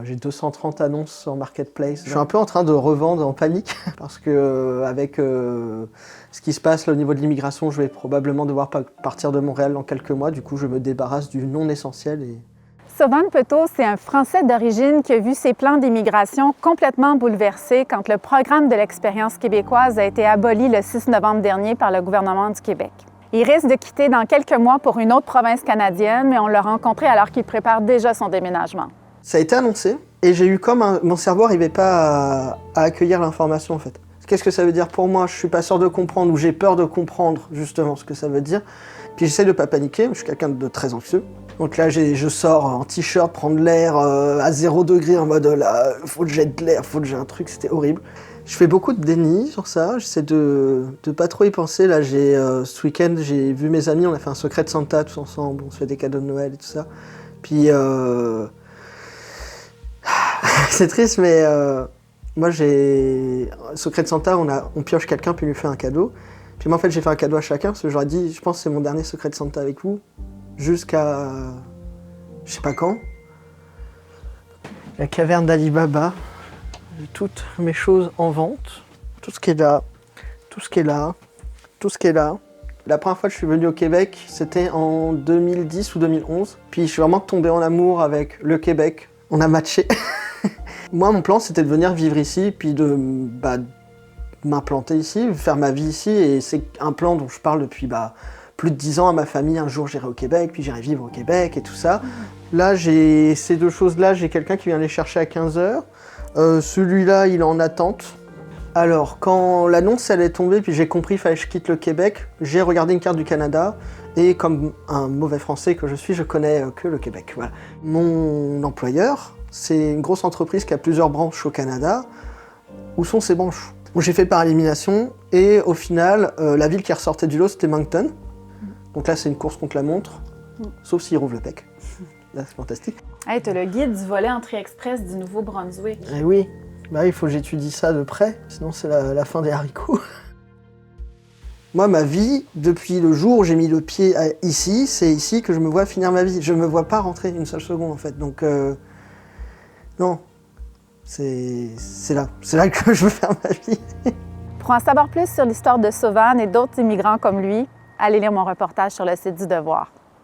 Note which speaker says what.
Speaker 1: j'ai 230 annonces sur Marketplace. Je suis un peu en train de revendre en panique parce que avec ce qui se passe là, au niveau de l'immigration, je vais probablement devoir partir de Montréal dans quelques mois. Du coup, je me débarrasse du non essentiel.
Speaker 2: Sovan Peto, c'est un Français d'origine qui a vu ses plans d'immigration complètement bouleversés quand le programme de l'expérience québécoise a été aboli le 6 novembre dernier par le gouvernement du Québec. Il risque de quitter dans quelques mois pour une autre province canadienne, mais on l'a rencontré alors qu'il prépare déjà son déménagement.
Speaker 1: Ça a été annoncé et j'ai eu comme mon cerveau n'arrivait pas à accueillir l'information en fait. Qu'est-ce que ça veut dire pour moi? Je suis pas sûr de comprendre ou j'ai peur de comprendre justement ce que ça veut dire. Puis j'essaie de pas paniquer, je suis quelqu'un de très anxieux. Donc là, je sors en t-shirt, prendre l'air à 0 degré en mode là, faut que j'ai de l'air, faut que j'ai un truc, c'était horrible. Je fais beaucoup de déni sur ça, j'essaie de pas trop y penser. Là, ce week-end, j'ai vu mes amis, on a fait un secret de Santa tous ensemble, on se fait des cadeaux de Noël et tout ça. Puis c'est triste, mais moi secret de Santa, on pioche quelqu'un puis on lui fait un cadeau. Puis moi en fait j'ai fait un cadeau à chacun parce que j'aurais dit, je pense que c'est mon dernier secret de Santa avec vous, jusqu'à je sais pas quand. La caverne d'Ali Baba, toutes mes choses en vente, tout ce qui est là, tout ce qui est là, tout ce qui est là. La première fois que je suis venu au Québec, c'était en 2010 ou 2011. Puis je suis vraiment tombé en amour avec le Québec. On a matché. Moi, mon plan, c'était de venir vivre ici, puis de m'implanter ici, faire ma vie ici. Et c'est un plan dont je parle depuis plus de 10 ans à ma famille. Un jour, j'irai au Québec, puis j'irai vivre au Québec et tout ça. Là, j'ai ces deux choses-là. J'ai quelqu'un qui vient les chercher à 15h. Celui-là, il est en attente. Alors, quand l'annonce elle est tombée, puis j'ai compris qu'il fallait que je quitte le Québec, j'ai regardé une carte du Canada, et comme un mauvais Français que je suis, je connais que le Québec. Voilà. Mon employeur, c'est une grosse entreprise qui a plusieurs branches au Canada. Où sont ces branches? Bon, j'ai fait par élimination, et au final, la ville qui ressortait du lot, c'était Moncton. Donc là, c'est une course contre la montre, sauf s'il rouvre le PEC. Là, c'est fantastique.
Speaker 2: Hey, t'as le guide du volet entrée express du Nouveau-Brunswick.
Speaker 1: Eh oui. Il faut que j'étudie ça de près, sinon c'est la fin des haricots. Moi, ma vie, depuis le jour où j'ai mis le pied ici, c'est ici que je me vois finir ma vie. Je me vois pas rentrer une seule seconde, en fait. Donc, non, c'est là que je veux faire ma vie.
Speaker 2: Pour en savoir plus sur l'histoire de Sovan et d'autres immigrants comme lui, allez lire mon reportage sur le site du Devoir.